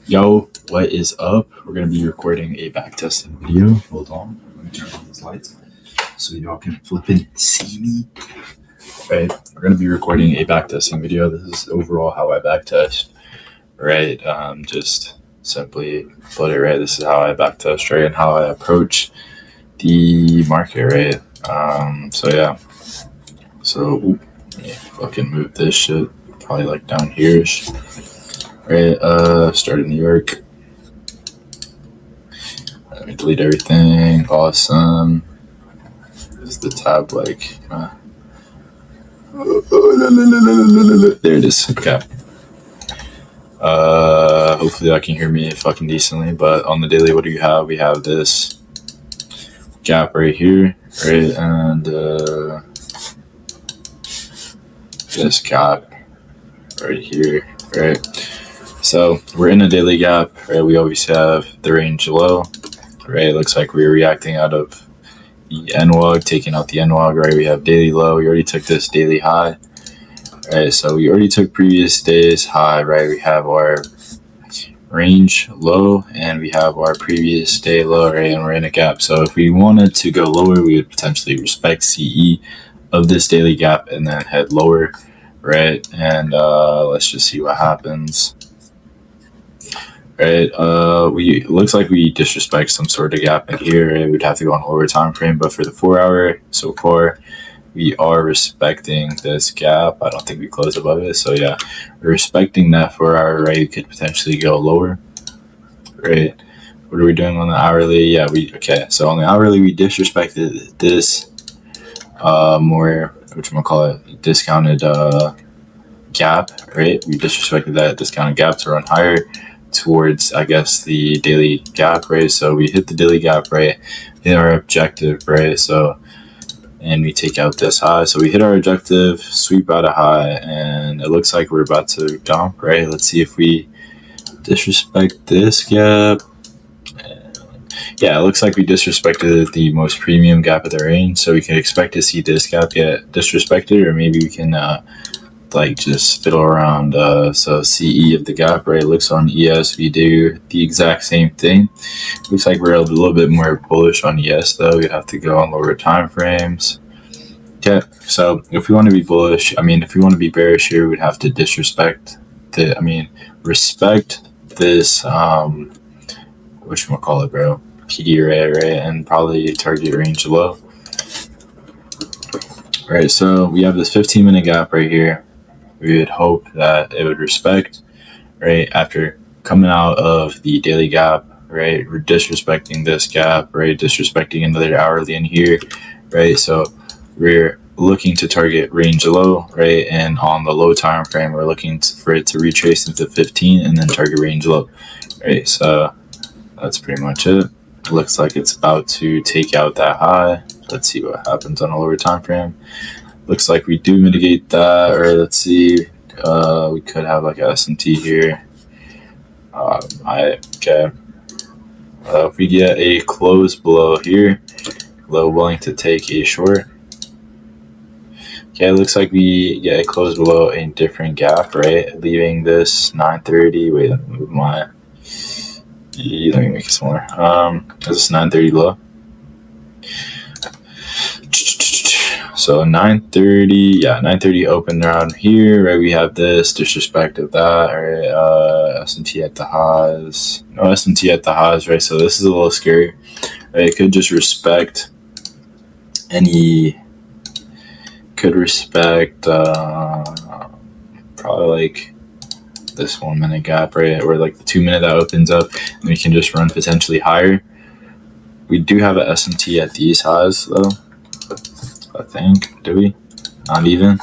Yo, what is up? We're gonna be recording a backtesting video. Hold on, let me turn on these lights so y'all can flip and see me. Right, we're gonna be recording a backtesting video. This is overall how I backtest. Right, just simply put it right. This is how I backtest, right, and how I approach the market, right. So yeah, let me fucking move this shit. Probably like down here, right. Start in New York. Let me delete everything. Awesome. Is the tab like? There it is. Okay. Hopefully I can hear me fucking decently. But on the daily, what do you have? We have this gap right here, right, and this gap right here, right. So we're in a daily gap, right? We always have the range low, right? It looks like we're reacting out of the NWOG, taking out the NWOG, right? We have daily low. We already took this daily high, right? So we already took previous day's high, right? We have our range low and we have our previous day low, right? And we're in a gap. So if we wanted to go lower, we would potentially respect CE of this daily gap and then head lower, right? And let's just see what happens. Right, it looks like we disrespect some sort of gap in here. Right? We'd have to go on a lower time frame, but for the 4 hour so far, we are respecting this gap. I don't think we close above it, so yeah, we're respecting that 4 hour. Right, we could potentially go lower. Right, what are we doing on the hourly? Yeah, okay. So on the hourly, we disrespected this more, whatchamacallit, discounted gap. Right, we disrespected that discounted gap to run higher towards, I guess, the daily gap, right? So we hit the daily gap, right? Hit our objective, right? So, and we take out this high. So we hit our objective, sweep out a high, and it looks like we're about to dump, right? Let's see if we disrespect this gap. Yeah, it looks like we disrespected the most premium gap of the range. So we can expect to see this gap get disrespected, or maybe we can like just fiddle around. So CE of the gap, right? Looks on ES, we do the exact same thing. Looks like we're a little bit more bullish on ES though. We have to go on lower time frames. Okay, so if we want to be bullish, if we want to be bearish here, we'd have to respect this whatchamacallit, bro, PD array, right, and probably target range low. Right, so we have this 15-minute gap right here. We would hope that it would respect, right, after coming out of the daily gap, right? We're disrespecting this gap, right? Disrespecting another hourly in here, right? So we're looking to target range low, right? And on the low time frame, we're looking for it to retrace into 15 and then target range low, right? So that's pretty much it. Looks like it's about to take out that high. Let's see what happens on a lower time frame. Looks like we do mitigate that, or let's see, we could have like a S&T here. Okay. If we get a close below here, low willing to take a short. Okay, it looks like we get a close below a different gap, right? Leaving this 930. Wait, let me move my. Let me make it smaller. This is 930 low. So 930, yeah, 930 open around here, right? We have this disrespect of that, right? S&T at the highs, no S&T at the highs, right? So this is a little scary, right? It could just respect probably like this 1 minute gap, right? Or like the 2 minute that opens up, and we can just run potentially higher. We do have an S&T at these highs though. I think, do we? Not even.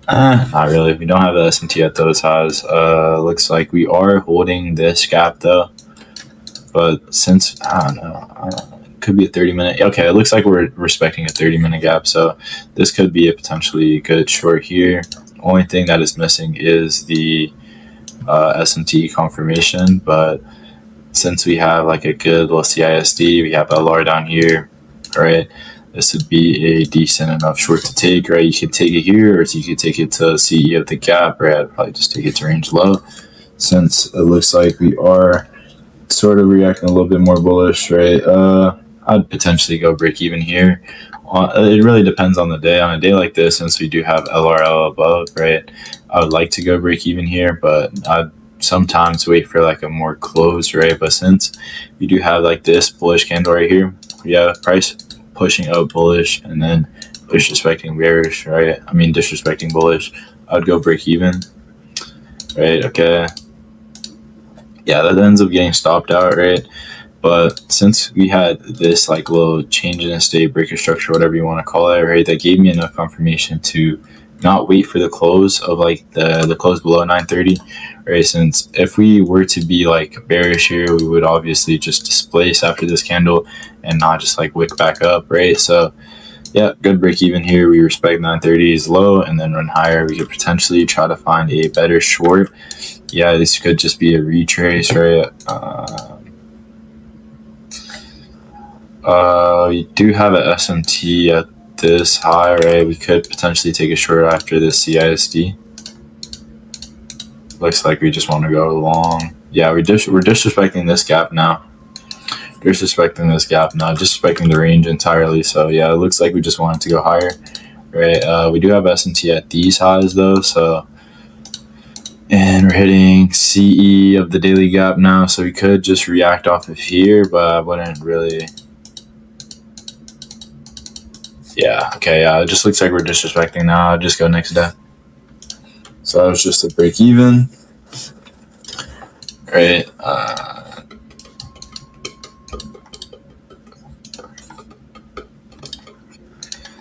Not really. We don't have the S&T at those highs. Looks like we are holding this gap though. But since I don't know, it could be a 30-minute. Okay, it looks like we're respecting a 30-minute gap. So this could be a potentially good short here. Only thing that is missing is the S&T confirmation. But since we have like a good little CISD, we have LR down here, right? This would be a decent enough short to take, right? You could take it here, or you could take it to CE of the gap, right? I'd probably just take it to range low. since it looks like we are sort of reacting a little bit more bullish, right? I'd potentially go break even here. It really depends on the day. On a day like this, since we do have LRL above, right, I would like to go break even here, but I'd sometimes wait for like a more close, right? But since we do have like this bullish candle right here, we have price pushing up bullish and then disrespecting bearish, right? I mean disrespecting bullish. I'd go break even, right? Okay. Yeah, that ends up getting stopped out, right? But since we had this like little change in a state, breaker structure, whatever you want to call it, right, that gave me enough confirmation to not wait for the close of like the close below 930, right? Since if we were to be like bearish here, we would obviously just displace after this candle and not just like wick back up, right? So yeah, good break even here. We respect 930 is low and then run higher. We could potentially try to find a better short. Yeah, this could just be a retrace, right? We do have an SMT at this high, right? We could potentially take a short after this CISD. Looks like we just want to go long. Yeah, we're disrespecting this gap now. Disrespecting the range entirely. So yeah, it looks like we just wanted to go higher, right? We do have SMT at these highs though, so. And we're hitting CE of the daily gap now, so we could just react off of here, but I wouldn't really. Yeah, okay, yeah, it just looks like we're disrespecting now. I'll just go next day. So that was just a break even, right?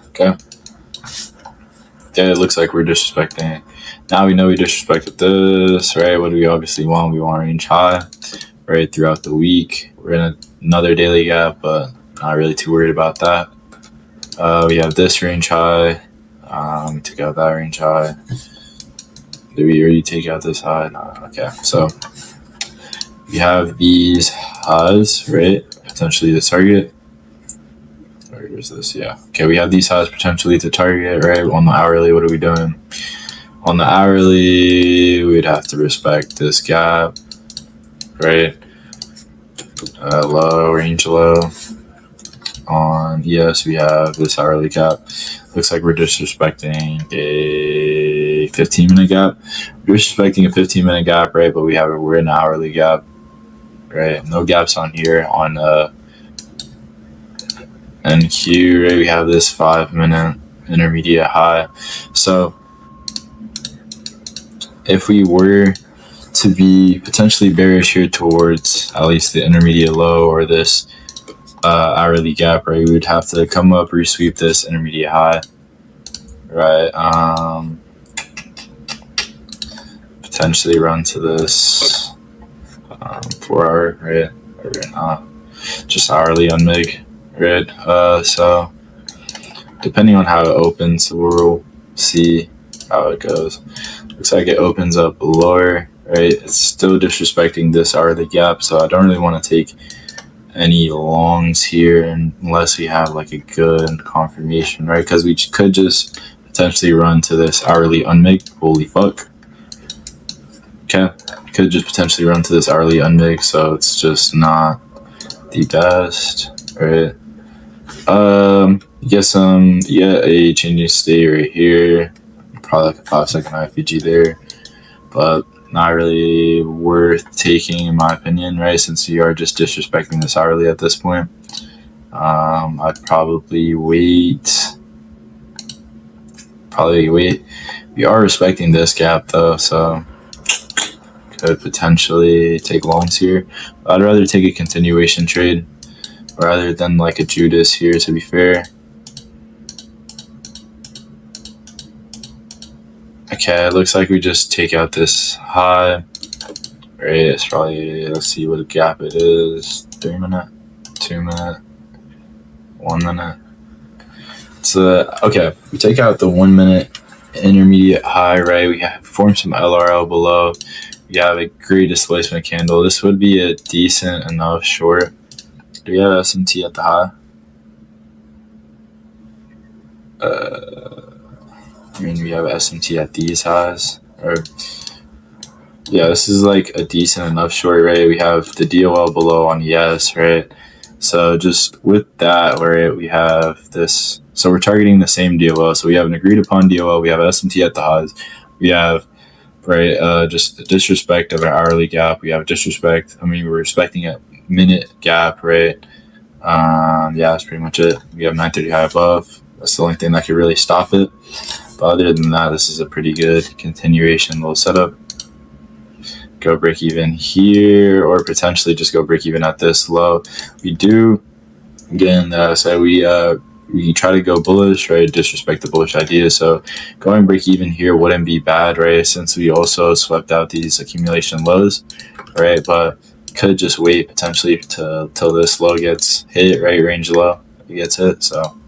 Okay. Yeah, it looks like we're disrespecting. Now we know we disrespected this, right? What do we obviously want? We want range high, right? Throughout the week. We're in another daily gap, but not really too worried about that. We have this range high. Took out that range high. Did we already take out this high? No. Okay, so we have these highs, right? Potentially the target. Where's this? Yeah. Okay, we have these highs potentially to target, right? On the hourly, what are we doing? On the hourly, we'd have to respect this gap, right? Low, range low. On ES, we have this hourly gap. Looks like we're disrespecting a 15-minute gap. We're disrespecting a 15-minute gap, right? But we're in an hourly gap, right? No gaps on here. On NQ, right? We have this 5-minute intermediate high. So if we were to be potentially bearish here towards at least the intermediate low or this hourly gap, right, we would have to come up, resweep this intermediate high, right? Potentially run to this 4-hour, right? Or not, just hourly on MIG, right? So depending on how it opens, we'll see how it goes. Looks like it opens up lower, right? It's still disrespecting this hourly gap, so I don't really want to take any longs here unless we have like a good confirmation, right? Because we could just potentially run to this hourly unmig. Holy fuck. Okay, could just potentially run to this hourly unmig, so it's just not the best, right? Yeah, a changing state right here, probably like a 5-second IFVG there, but not really worth taking in my opinion, right? Since we are just disrespecting this hourly at this point. I'd probably wait. We are respecting this gap though, so could potentially take longs here. I'd rather take a continuation trade rather than like a Judas here, to be fair. Okay, it looks like we just take out this high. Right, it's probably, let's see what gap it is. 3-minute, 2-minute, 1-minute. So okay, we take out the 1-minute intermediate high, right? We have formed some LRL below. We have a great displacement candle. This would be a decent enough short. Do we have SMT at the high? I mean, we have SMT at these highs, or yeah, this is like a decent enough short, right? We have the DOL below on yes, right? So just with that, right, we have this. So we're targeting the same DOL. So we have an agreed upon DOL. We have SMT at the highs. We have, right, just the disrespect of an hourly gap. We have disrespect. I mean, we're respecting a minute gap, right? Yeah, that's pretty much it. We have 930 high above. That's the only thing that could really stop it. But other than that, this is a pretty good continuation little setup. Go break even here, or potentially just go break even at this low. We do again. So we try to go bullish, right? Disrespect the bullish idea. So going break even here wouldn't be bad, right? Since we also swept out these accumulation lows, right? But could just wait potentially till this low gets hit, right? Range low gets hit. So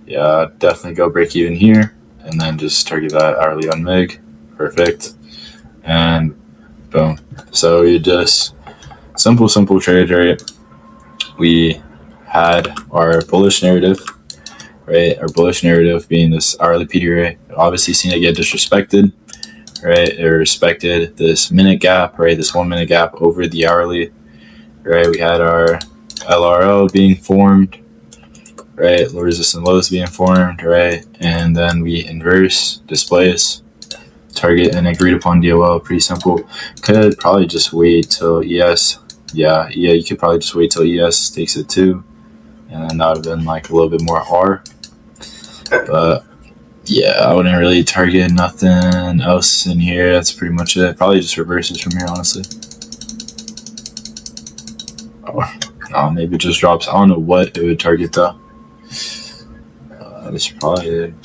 yeah, definitely go break even here, and then just target that hourly on MIG. Perfect, and boom. So you just simple trade, right? We had our bullish narrative, right? Our bullish narrative being this hourly PDRA. Obviously, seen it get disrespected, right? It respected this minute gap, right? This 1 minute gap over the hourly, right? We had our LRL being formed, right? Low resistance lows being formed, right? And then we inverse, displace, target an agreed upon DOL. Pretty simple. Could probably just wait till ES. Yeah, you could probably just wait till ES takes it too, and then that would have been like a little bit more R. But yeah, I wouldn't really target nothing else in here. That's pretty much it. Probably just reverses from here, honestly. Oh, maybe it just drops. I don't know what it would target though. This probably.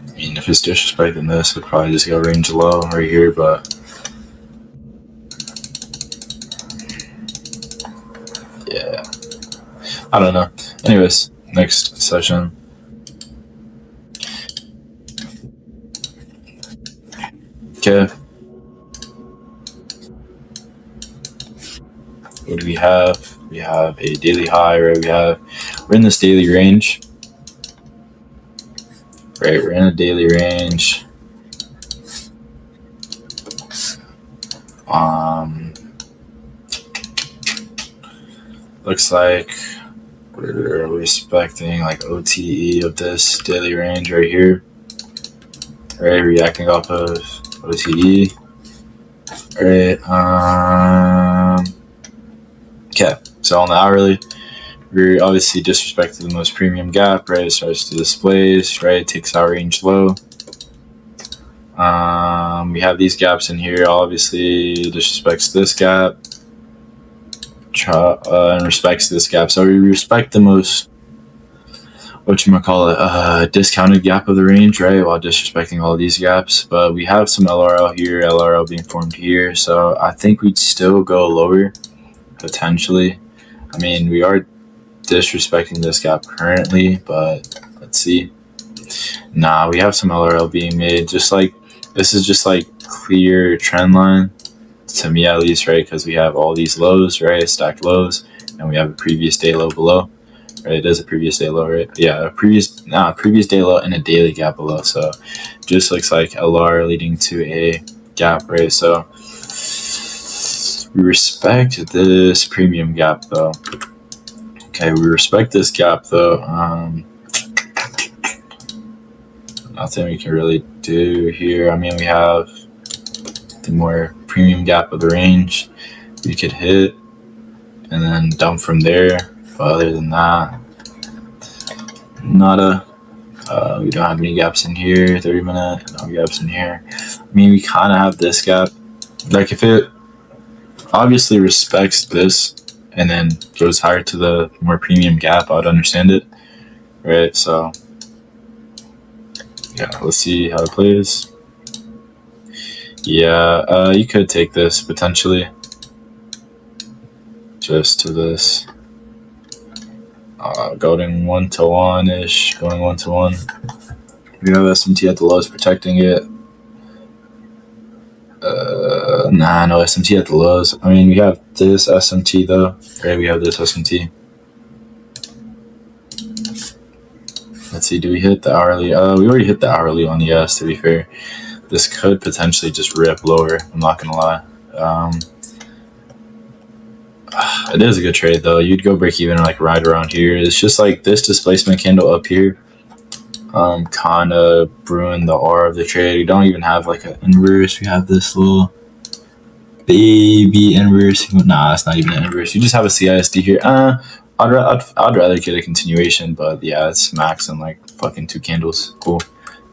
I mean, if it's disrespecting this, it'd probably just go range low right here, but yeah, I don't know. Anyways, next session. Okay. What do we have? We have a daily high, right? We're in this daily range. Right, we're in a daily range. Looks like we're respecting like OTE of this daily range right here. Right, reacting off of OTE. Right. Okay. So on the hourly, we're obviously disrespecting the most premium gap, right? It starts to displace, right? Takes our range low. We have these gaps in here. Obviously, disrespects this gap. And respects this gap. So we respect the most, discounted gap of the range, right? While disrespecting all these gaps. But we have some LRL here, LRL being formed here. So I think we'd still go lower, potentially. I mean, we are disrespecting this gap currently, but let's see. Nah, we have some LRL being made. Just like, this is just like clear trend line. To me at least, right? Because we have all these lows, right? Stacked lows, and we have a previous day low below, right? It is a previous day low, right? Yeah, a previous day low and a daily gap below. So just looks like LR leading to a gap, right? So we respect this premium gap though. Okay, we respect this gap though. Nothing we can really do here. I mean, we have the more premium gap of the range we could hit and then dump from there. But other than that, nada. We don't have any gaps in here. 30 minute, no gaps in here. I mean, we kind of have this gap. Like if it obviously respects this and then goes higher to the more premium gap, I would understand it, right? So yeah, let's see how it plays. Yeah, you could take this potentially just to this. Going 1-to-1 ish, going 1-to-1. We have SMT at the lows protecting it. No SMT at the lows. I mean, we have this SMT though, right? We have this SMT. Let's see, do we hit the hourly? We already hit the hourly on the S, to be fair. This could potentially just rip lower, I'm not going to lie. It is a good trade, though. You'd go break even like right around here. It's just like this displacement candle up here kind of ruined the aura of the trade. We don't even have like an inverse. We have this little baby inverse. Nah, it's not even an inverse. You just have a CISD here. I'd rather get a continuation, but yeah, it's max in like fucking 2 candles. Cool.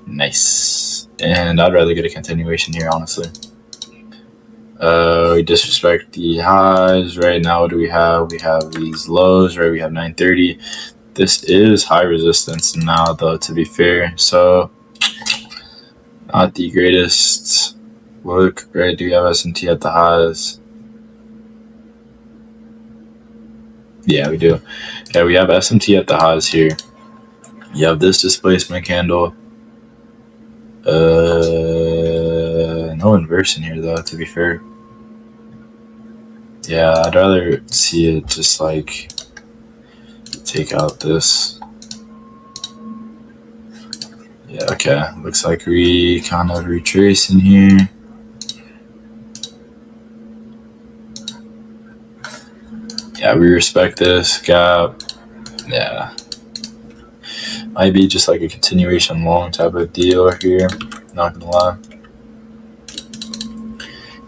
Nice. And I'd rather get a continuation here, honestly. We disrespect the highs. Right now, what do we have? We have these lows, right? We have 930. This is high resistance now, though, to be fair. So, not the greatest look, right? Do we have S&T at the highs? Yeah, we do. Yeah, we have S&T at the highs here. You have this displacement candle. No inverse in here, though, to be fair. Yeah, I'd rather see it just like take out this. Yeah, okay. Looks like we kind of retrace in here. Yeah, we respect this gap. Yeah. Might be just like a continuation long type of deal here. Not gonna lie.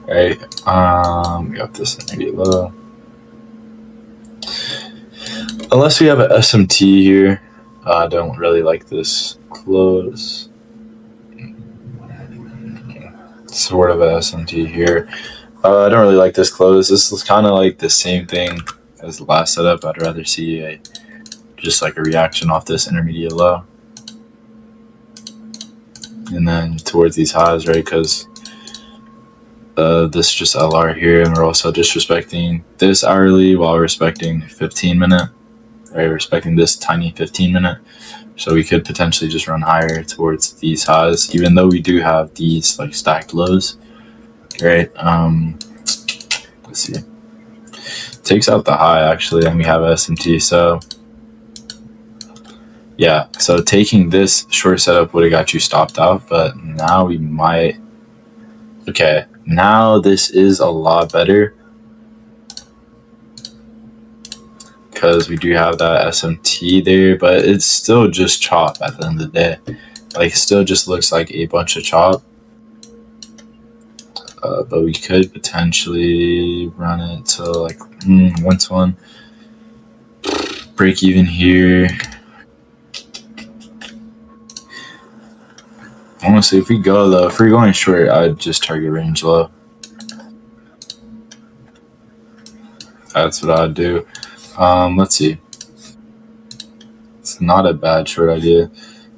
Right. We got this intermediate low. Unless we have an SMT here. I don't really like this close. Sort of an SMT here. I don't really like this close. This is kind of like the same thing as the last setup. I'd rather see just like a reaction off this intermediate low. And then towards these highs, right? Because this is just LR here, and we're also disrespecting this hourly while respecting 15-minute, right? Respecting this tiny 15-minute. So we could potentially just run higher towards these highs, even though we do have these like stacked lows, right? Let's see. Takes out the high actually, and we have SMT. So yeah, so taking this short setup would have got you stopped out, but now we might. Okay, now this is a lot better because we do have that SMT there, but it's still just chop at the end of the day. Like, it still just looks like a bunch of chop. But we could potentially run it to like 1-1. Break even here. Honestly, if we're going short, I'd just target range low. That's what I'd do. Let's see. It's not a bad short idea.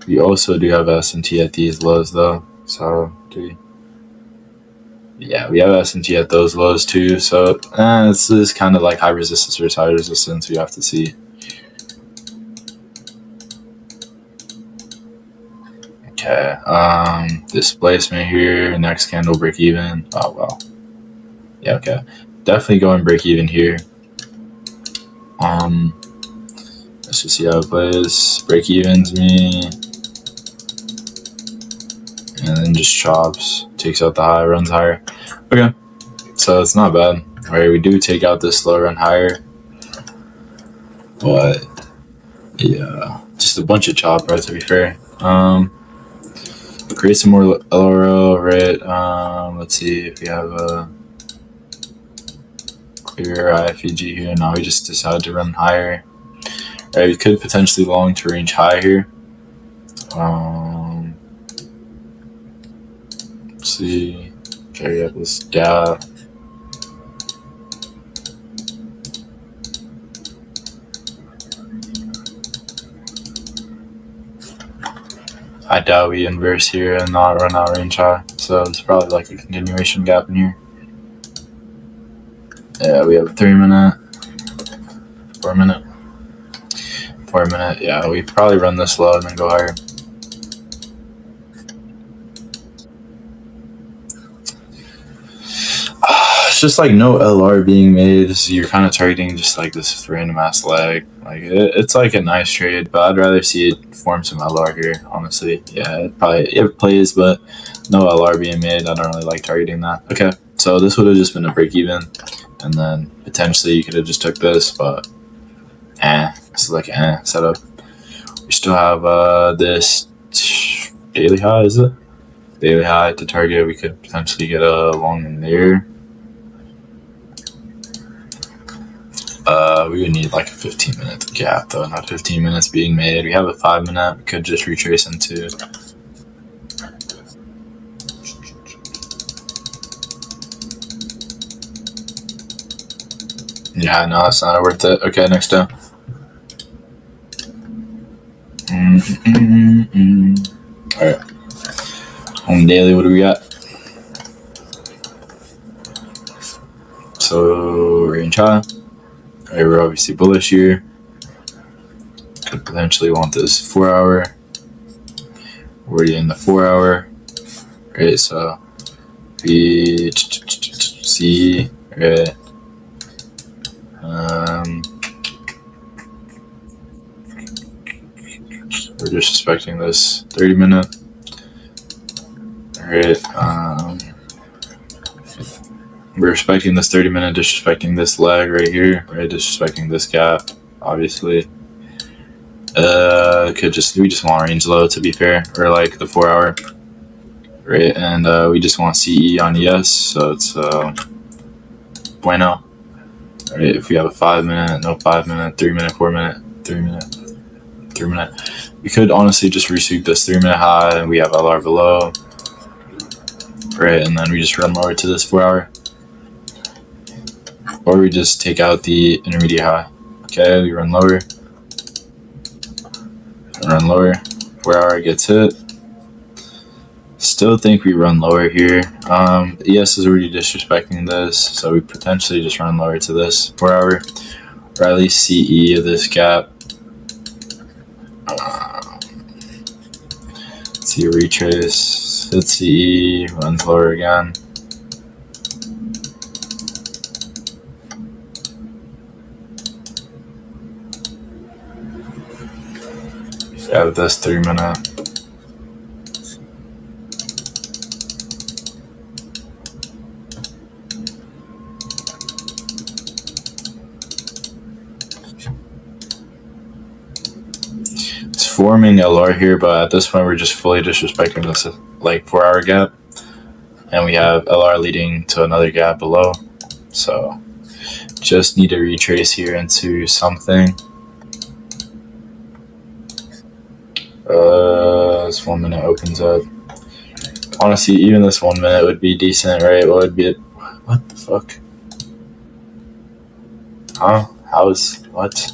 We also do have S&T at these lows, though. So, yeah, we have S&T at those lows, too. So, this is kind of like high resistance versus high resistance. We have to see. Okay. Displacement here. Next candle, break even. Oh, well. Yeah, okay. Definitely going break even here. Let's just see how it plays. Break evens me. And then just chops. Takes out the high, runs higher. Okay. So it's not bad. Alright, we do take out this slow run higher. But yeah. Just a bunch of chop, right, to be fair. Create some more LRL, right? Let's see if we have a clear IFEG here. Now we just decided to run higher. Right, we could potentially long to range high here. Let's see. Okay, we have this gap. I doubt we inverse here and not run out range high. So it's probably like a continuation gap in here. Yeah, we have a 3-minute, 4-minute, 4-minute. Yeah, we probably run this low and then go higher. it's just like no LR being made. You're kind of targeting just like this random ass leg. Like it's like a nice trade, but I'd rather see it form some LR here. Honestly, yeah, it plays, but no LR being made. I don't really like targeting that. Okay, so this would have just been a break even, and then potentially you could have just took this, but this is like setup. We still have this daily high, is it? Daily high to target. We could potentially get a long in there. We would need like a 15-minute gap though, not 15 minutes being made. We have a 5-minute. We could just retrace into. Yeah, no, it's not worth it. Okay, next down. Alright. On daily, what do we got? So, range high. Alright, we're obviously bullish here. Could potentially want this 4 hour. We're already in the 4 hour. Right, so we see, right. We're disrespecting this 30-minute. Alright, we're respecting this 30-minute, disrespecting this leg right here, right? Disrespecting this gap, obviously. We just want range low, to be fair, or like the 4 hour, right? And we just want CE on yes, so it's bueno. Right? If we have a 5-minute, no 5-minute, 3-minute, 4-minute, 3-minute, 3-minute, we could honestly just resweep this 3-minute high, and we have LR below, right? And then we just run lower to this 4 hour, or we just take out the intermediate high. Okay, we run lower. 4 hour gets hit. Still think we run lower here. ES is already disrespecting this, so we potentially just run lower to this 4 hour, or at least CE of this gap. See retrace, hit CE, runs lower again. Have this 3-minute. It's forming LR here, but at this point we're just fully disrespecting this like 4 hour gap, and we have LR leading to another gap below. So just need to retrace here into something. This 1 minute opens up. Honestly, even this 1 minute would be decent, right? What would be it? What the fuck? Huh? How is what?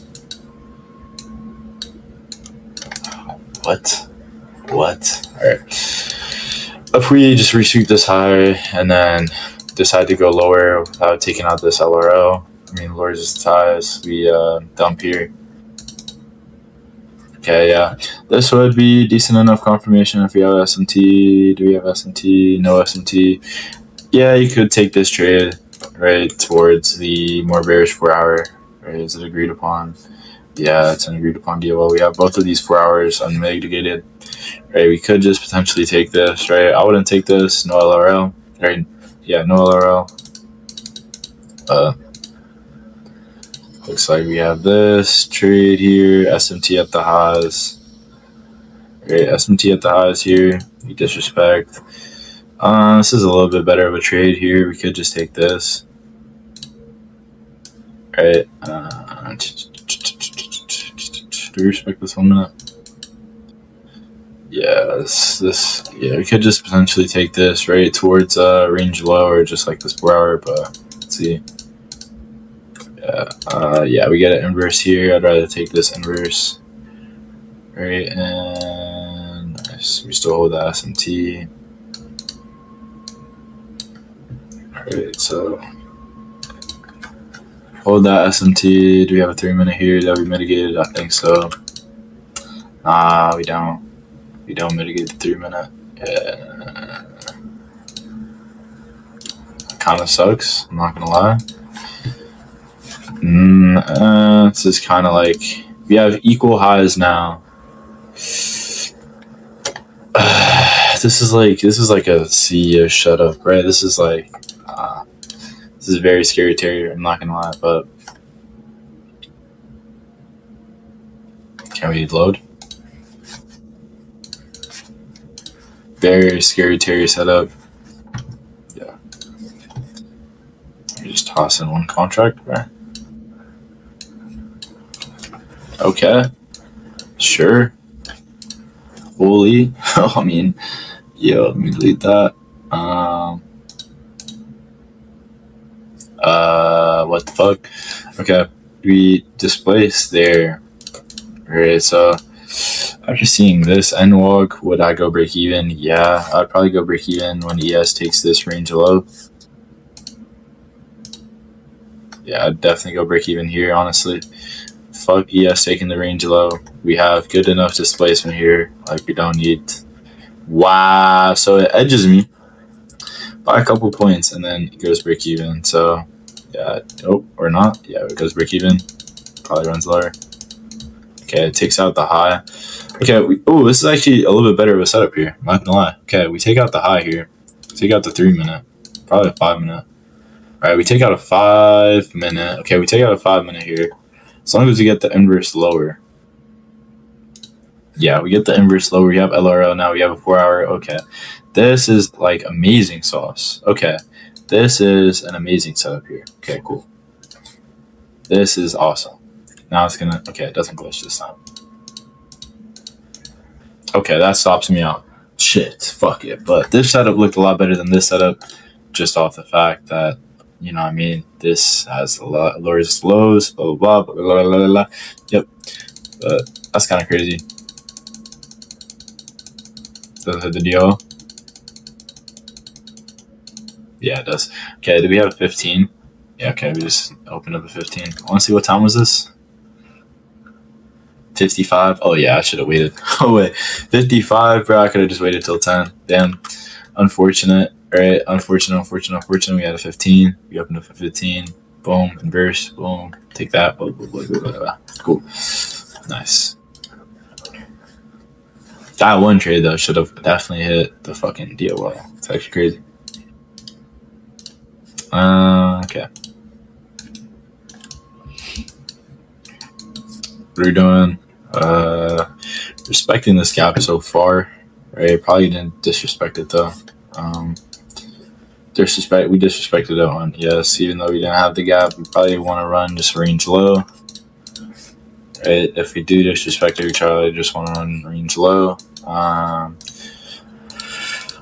What? Alright. If we just reshoot this high and then decide to go lower without taking out this LRO, lowers this ties, we dump here. Okay, yeah. This would be decent enough confirmation if we have SMT. Do we have SMT? No SMT. Yeah, you could take this trade, right, towards the more bearish 4 hour. Right, is it agreed upon? Yeah, it's an agreed upon deal. Well, we have both of these 4 hours unmitigated. Right, we could just potentially take this, right? I wouldn't take this, no LRL. Right? Yeah, no LRL. Looks like we have this trade here, SMT at the highs. Right, SMT at the highs here. We disrespect. This is a little bit better of a trade here. We could just take this. Right. Do we respect this 1 minute? Yeah, yeah, we could just potentially take this right towards range low or just like this 4 hour, but let's see. Yeah, we get an inverse here. I'd rather take this inverse. Right, and we still hold the SMT. Alright, so hold that SMT. Do we have a 3 minute here that we mitigated? I think so. We don't. We don't mitigate the 3 minute. Yeah. kind of sucks. I'm not gonna lie. This is kind of like we have equal highs now. This is like a CEO shut up, right? This is very scary terrier. I'm not gonna lie, but can we load? Very scary terrier setup. Yeah, you just toss in one contract, right? Okay, sure. Holy, I mean, yo, let me delete that. What the fuck? Okay, we displaced there. Alright, so after seeing this end walk, would I go break even? Yeah, I'd probably go break even when ES takes this range low. Yeah, I'd definitely go break even here, honestly. Fuck ES taking the range low. We have good enough displacement here. Like, we don't need... Wow, so it edges me by a couple points, and then it goes break even. So, yeah, or not. Yeah, it goes break even. Probably runs lower. Okay, it takes out the high. Okay, this is actually a little bit better of a setup here. I'm not gonna lie. Okay, we take out the high here. Take out the 3 minute. Probably a 5 minute. Alright, we take out a 5 minute. Okay, we take out a 5 minute here. As long as we get the inverse lower. Yeah, we get the inverse lower. We have LRL now. We have a 4 hour. Okay. This is like amazing sauce. Okay. This is an amazing setup here. Okay, cool. This is awesome. Now it's gonna... Okay, it doesn't glitch this time. Okay, that stops me out. Shit, fuck it. But this setup looked a lot better than this setup, just off the fact that, you know what I mean, this has a lot lowers lows, blah, blah, blah, blah, blah, blah, blah. Yep. But that's kind of crazy. Does it hit the DO? Yeah, it does. Okay, do we have a 15? Yeah, okay, we just opened up a 15. I want to see what time was this? 55. Oh yeah, I should have waited. Oh wait, 55, bro. I could have just waited till 10. Damn, unfortunate. Right, unfortunate. We had a 15. We opened up a 15. Boom, inverse. Boom, take that. Blah, blah, blah, blah, blah. Cool, nice. That one trade though should have definitely hit the fucking DOL. It's actually crazy. Okay. What are we doing? Respecting this gap so far, right? Probably didn't disrespect it though. We disrespected it on yes, even though we didn't have the gap. We probably want to run just range low, right? If we do disrespect it, we just want to run range low.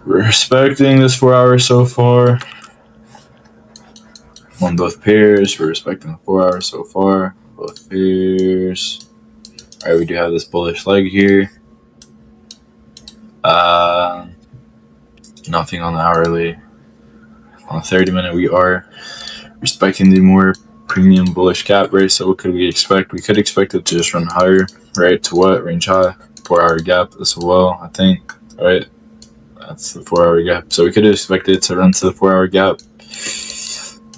We're respecting this 4 hours so far on both pairs. We're respecting the 4 hours so far, both pairs. All right, we do have this bullish leg here. Nothing on the hourly. On the 30 minute, we are respecting the more premium bullish gap, right? So what could we expect? We could expect it to just run higher, right? To what? Range high, 4 hour gap as well, I think, right? That's the 4 hour gap. So we could expect it to run to the 4 hour gap.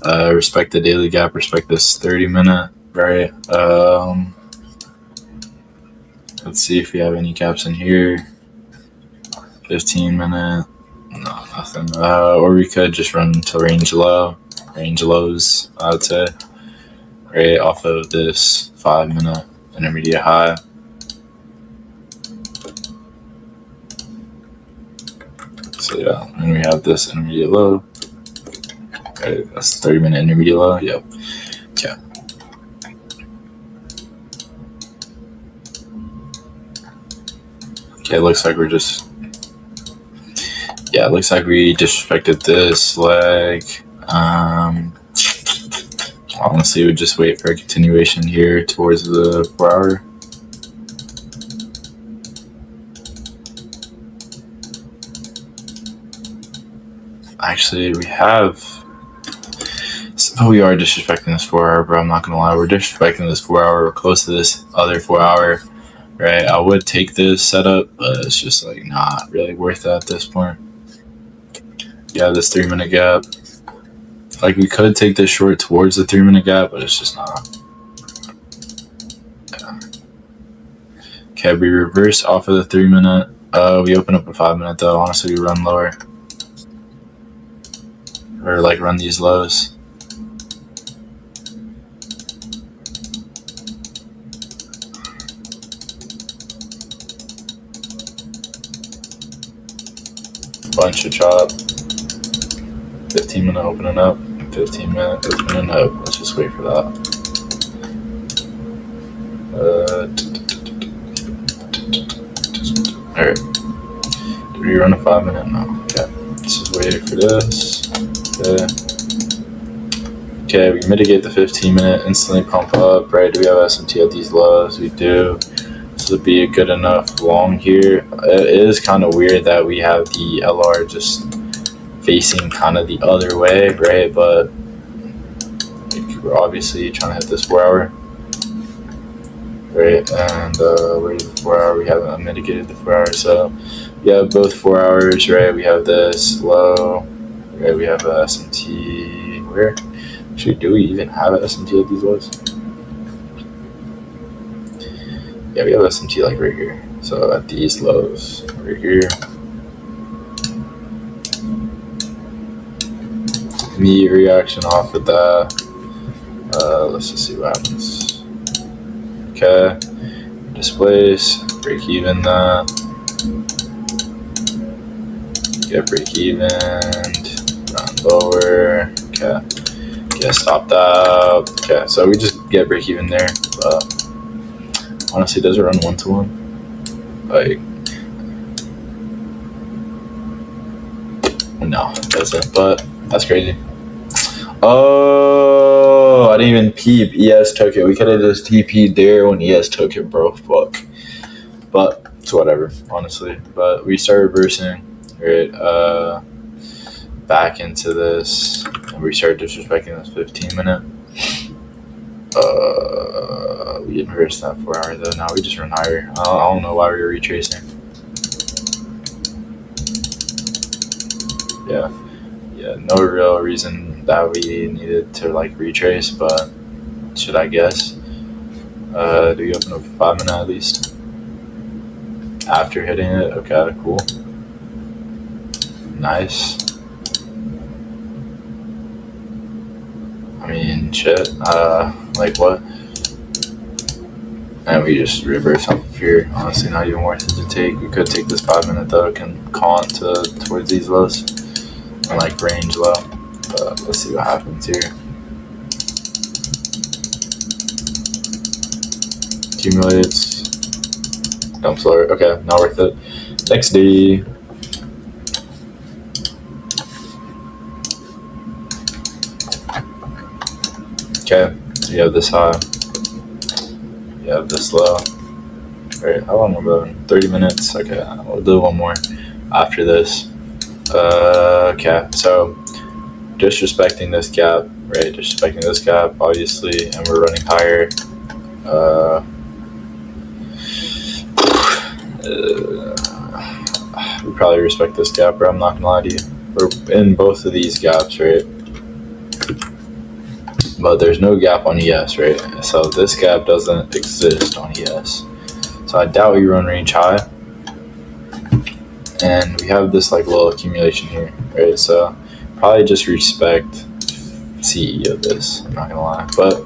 Respect the daily gap, respect this 30 minute, right? Let's see if we have any gaps in here. 15 minute. No, nothing. Or we could just run to range lows, I would say. Right off of this 5 minute intermediate high. So yeah, and we have this intermediate low. Okay, that's 30 minute intermediate low. Yep. Okay. Okay, it looks like it looks like we disrespected this leg. Honestly, we just wait for a continuation here towards the 4 hour. Actually, we are disrespecting this 4 hour, bro. I'm not gonna lie. We're disrespecting this 4 hour. We're close to this other 4 hour. Right, I would take this setup, but it's just like not really worth it at this point. Yeah, this 3 minute gap. Like, we could take this short towards the 3-minute gap, but it's just not. Yeah. Okay, we reverse off of the 3-minute. We open up a 5-minute though. Honestly, we run lower. Or like run these lows. Bunch of chop. 15-minute opening up. 15-minute opening up. Let's just wait for that. Alright. Did we run a 5-minute? No. Okay. Let's just wait for this. Okay, we mitigate the 15-minute, instantly pump up, right? Do we have SMT at these lows? We do. This would be a good enough long here. It is kind of weird that we have the LR just facing kind of the other way, right? But we're obviously trying to hit this 4-hour, right? And where's the 4-hour? We haven't mitigated the 4-hour, so we have both 4 hours, right? We have this low, right? We have a SMT. Where? Actually, do we even have an SMT at these lows? Yeah, we have SMT like right here. So at these lows, right here. Immediate reaction off of that. Let's just see what happens. Okay, displace, break even that. Get break even, run lower. Okay, stop that. Okay, so we just get break even there, but honestly, does it run 1-to-1? Like, no, it doesn't, but that's crazy. Oh, I didn't even peep. ES took it. We could have just TP'd there when ES took it, bro. Fuck. But it's whatever, honestly. But we start reversing, right? Back into this, and we start disrespecting this 15-minute. We didn't reverse that 4-hour though. Now we just run higher. I don't know why we were retracing. Yeah, no real reason that we needed to like retrace, but should I guess? Do we open up 5-minute at least? After hitting it? Okay, cool. Nice. I mean, shit. Like what? And we just reverse off of here. Honestly, not even worth it to take. We could take this 5-minute though. Can con towards these lows and like range low. But let's see what happens here. Accumulates. Dumps lower. Okay, not worth it. Next D. Okay, so you have this high. You have this low. Alright, how long are we going? 30 minutes. Okay, we'll do one more after this. Okay, so disrespecting this gap, right? Disrespecting this gap, obviously, and we're running higher. We probably respect this gap, bro. I'm not gonna lie to you. We're in both of these gaps, right? But there's no gap on ES, right? So this gap doesn't exist on ES. So I doubt we run range high. And we have this like little accumulation here, right? So probably just respect CE of this, I'm not gonna lie. But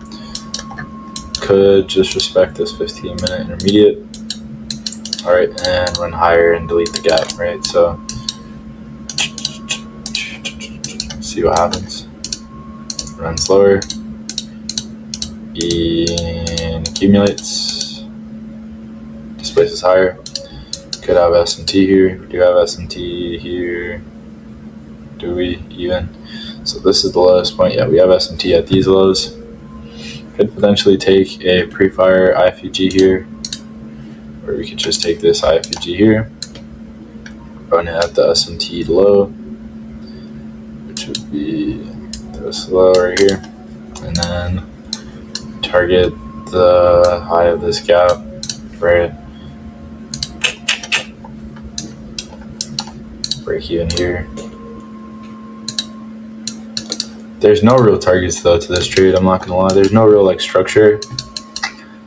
could just respect this 15-minute intermediate. Alright, and run higher and delete the gap, right? So see what happens. Runs lower. And accumulates. Displaces higher. Could have SMT here. We do have SMT here. Do we even? So this is the lowest point. Yeah, we have SMT at these lows. Could potentially take a pre-fire IFUG here. Or we could just take this IFUG here. Run it at the SMT low. Which would be this low right here. And then target the high of this gap, right? Break even here. There's no real targets though to this trade. I'm not gonna lie. There's no real like structure.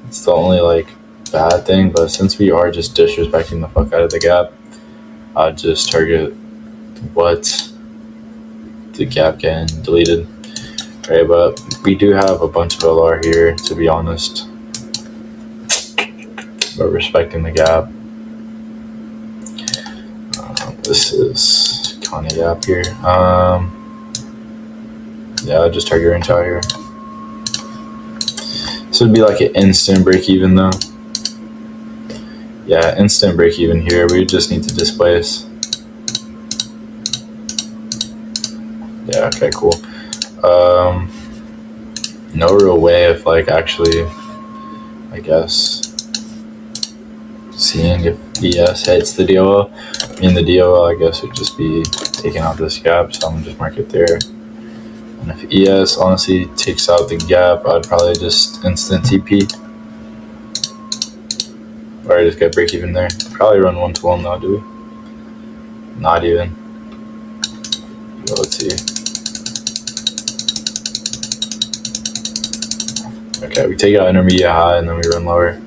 It's the only like bad thing. But since we are just disrespecting the fuck out of the gap, I'll just target what the gap getting deleted. Right, but we do have a bunch of LR here, to be honest. But respecting the gap. This is kind of gap here. Yeah, I'll just target range out here. This would be like an instant break even though. Yeah, instant break even here. We just need to displace. Yeah, okay, cool. No real way of like actually, I guess, seeing if ES hits the DOL. I mean, the DOL, I guess, would just be taking out this gap, so I'm gonna just mark it there. And if ES honestly takes out the gap, I'd probably just instant TP. Or I just get break even there. Probably run 1-to-1 though, do we? Not even. Well, let's see. Okay, we take out intermediate high and then we run lower.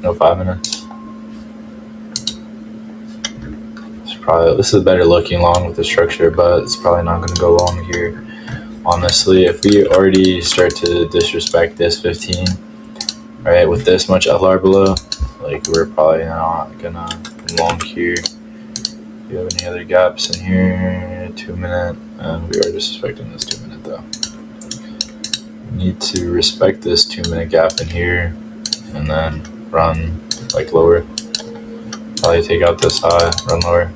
No 5 minutes. This is better looking long with the structure, but it's probably not going to go long here. Honestly, if we already start to disrespect this 15, right, with this much LR below, like we're probably not gonna long here. Do you have any other gaps in here? 2 minute, and we are disrespecting this 2 minute though. We need to respect this 2 minute gap in here, and then run like lower. Probably take out this high, run lower.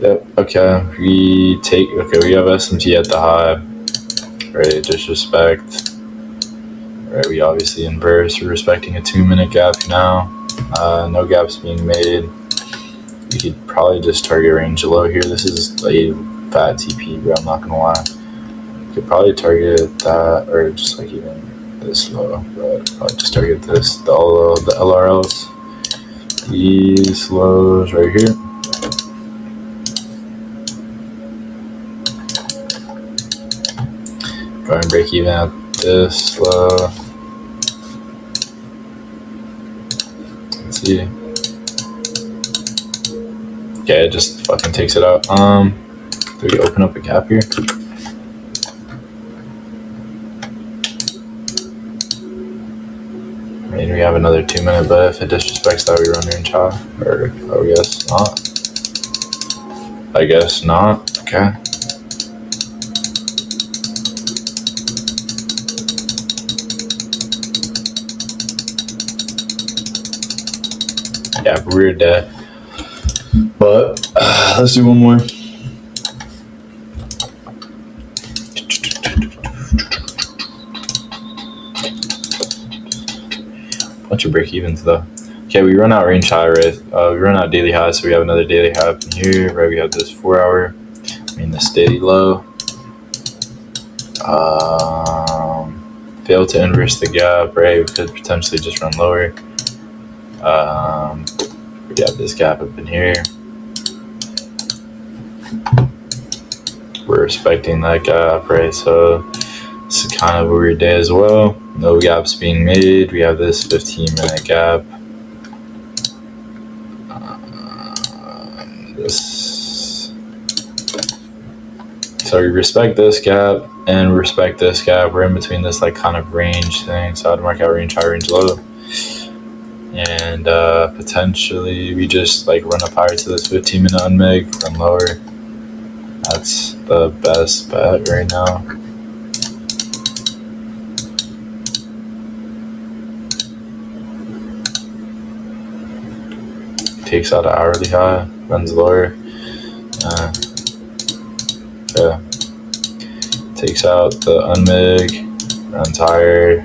Yep, okay, we have SMT at the high, right, disrespect, right, we obviously inverse, we're respecting a 2 minute gap now, no gaps being made, we could probably just target range low here. This is a bad TP, bro, I'm not gonna lie. We could probably target that, or just like even this low, but probably just target this, the LRLs, these lows right here. Go and break even at this low. Let's see. Okay, it just fucking takes it out. Do we open up a gap here? I mean, we have another 2 minute, but if it disrespects that, we run range high. Or I guess not. I guess not. Okay. Yeah, we're dead. But let's do one more. Bunch of break evens though. Okay, we run out range high, right? We run out daily high, so we have another daily high up in here, right? We have this 4 hour, this daily low. Fail to inverse the gap, right? We could potentially just run lower. We have this gap up in here. We're respecting that gap, right? So this is kind of a weird day as well. No gaps being made. We have this 15 minute gap. So we respect this gap and respect this gap. We're in between this like kind of range thing. So I'd mark out range high, range low. And potentially we just like run up higher to this 15 minute unmeg, run lower. That's the best bet right now. Takes out an hourly high, runs lower. Yeah. Takes out the unmig, runs higher.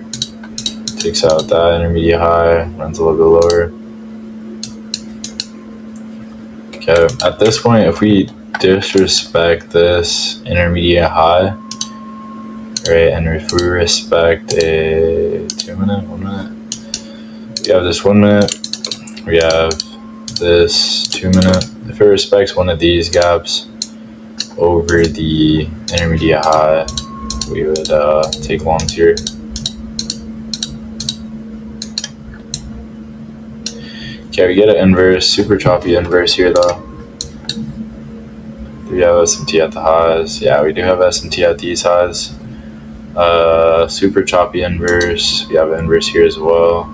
Takes out that intermediate high, runs a little bit lower. Okay, at this point, if we disrespect this intermediate high, right, and if we respect a 2 minute, 1 minute, we have this 1 minute, we have this 2 minute, if it respects one of these gaps over the intermediate high, we would take longs here. Okay, we get an inverse, super choppy inverse here though. Do we have SMT at the highs? Yeah, we do have SMT at these highs. Super choppy inverse. We have an inverse here as well.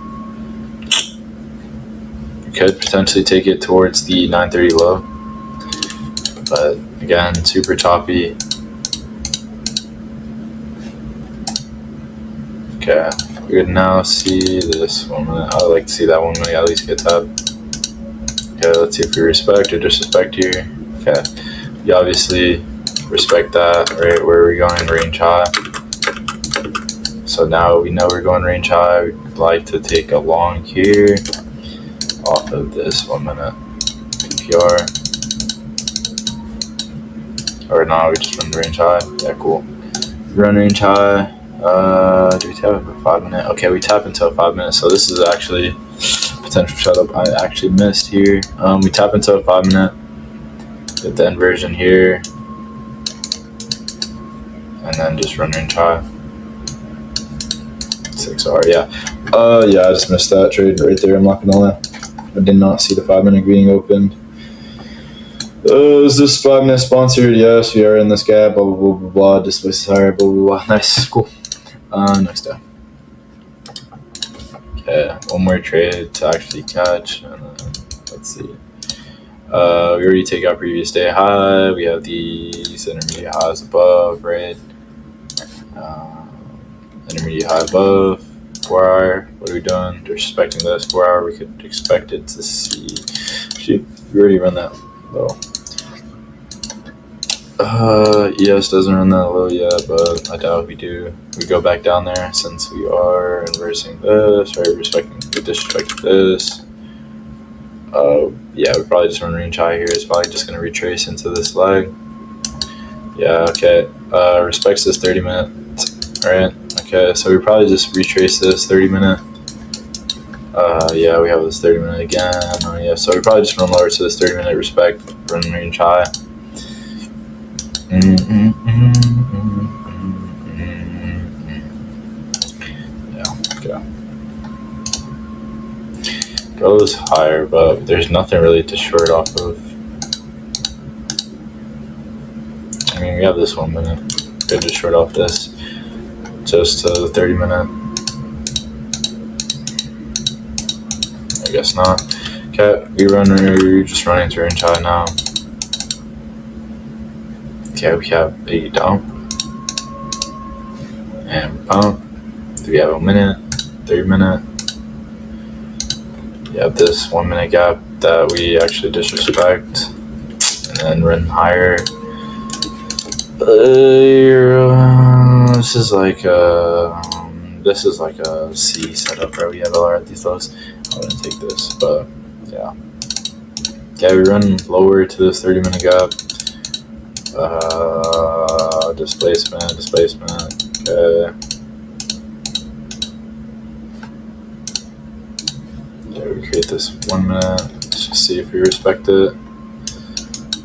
We could potentially take it towards the 930 low, but again, super choppy. Okay, we would now see this 1 minute. I would like to see that 1 minute at least get tapped. Okay, let's see if we respect or disrespect here. Okay, we obviously respect that, right? Where are we going? Range high. So now we know we're going range high. We'd like to take a long here off of this 1 minute PPR. Or no, we just run range high. Yeah, cool. Run range high. Do we tap a 5 minute? Okay, we tap into a 5 minute. So this is actually potential setup I actually missed here. We tap into a 5 minute. Get the inversion here. And then just run range high. 6R, yeah. Yeah, I just missed that trade right there. I'm not gonna lie. I did not see the 5 minute being opened. Is this 5 minute sponsored? Yes, we are in this gap. Blah blah blah blah blah. Display higher. Blah blah blah. Nice, cool. Next day. Okay, one more trade to actually catch. And then, let's see. We already take our previous day high. We have these intermediate highs above, right? Intermediate high above. 4 hour. What are we doing? Disrespecting this 4 hour. We could expect it to see. Shoot, we already run that low. ES doesn't run that low yet, but I doubt we do. We go back down there since we are inversing this, right? Disrespecting this. Yeah, we probably just run range high here. It's probably just gonna retrace into this leg. Yeah, okay. Respects this 30 minute, right? Okay, so we probably just retrace this 30 minute. Yeah, we have this 30 minute again. Yeah, so we probably just run lower to this 30 minute respect, run range high. Yeah, okay. Goes higher, but there's nothing really to short off of. I mean, we have this 1 minute. Could just short off this. Just to the 30 minute. I guess not. Okay, we're just running to range high now. Okay, we have a dump and pump. Do we have a minute, 30 minute? We have this 1 minute gap that we actually disrespect, and then run higher. This is like a C setup where we have LR at these lows. I wouldn't take this, but yeah. Okay, we run lower to this 30 minute gap. Displacement. Okay. Yeah, we create this 1 minute. Let's just see if we respect it.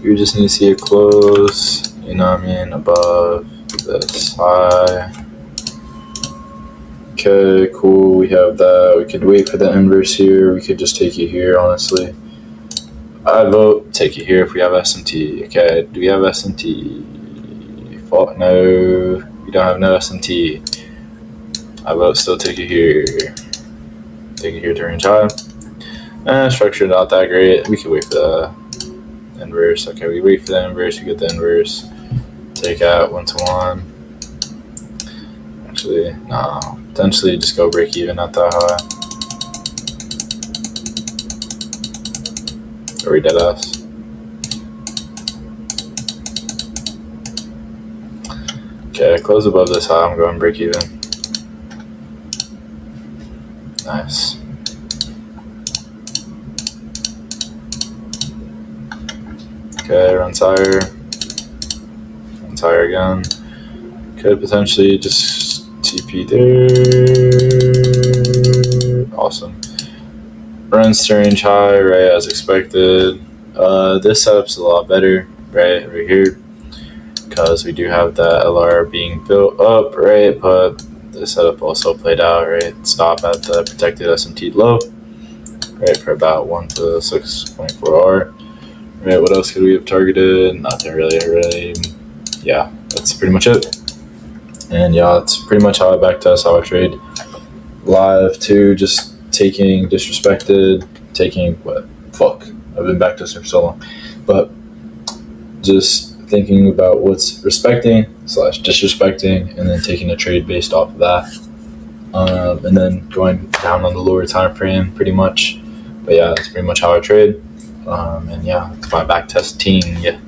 We just need to see it close, you know what I mean, above this high. Okay, cool, we have that. We could wait for the inverse here. We could just take it here, honestly. I vote take it here if we have SMT. Okay, do we have SMT? No, we don't have no SMT. I vote still take it here. Take it here to range high. Structure not that great. We could wait for the inverse. Okay, we wait for the inverse. We get the inverse. Take out 1 to 1. Actually, no. Potentially just go break even at that high. Or we dead ass. Okay, close above this high. I'm going break even. Nice. Okay, runs higher. Runs higher again. Could potentially just TP there. Awesome. Runs to range high, right as expected. This setup's a lot better, right, over here, because we do have the LR being built up, right, but the setup also played out, right, stop at the protected S&T low, right, for about 1 to 6.4 hour, right. What else could we have targeted? Nothing really. Yeah, that's pretty much it. And yeah, that's pretty much how I backtest, how I trade live too, just taking disrespected, taking what, fuck, I've been backtesting for so long, but just thinking about what's respecting / disrespecting, and then taking a trade based off of that, and then going down on the lower time frame pretty much. But yeah, that's pretty much how I trade, and yeah, it's my backtesting. Yeah.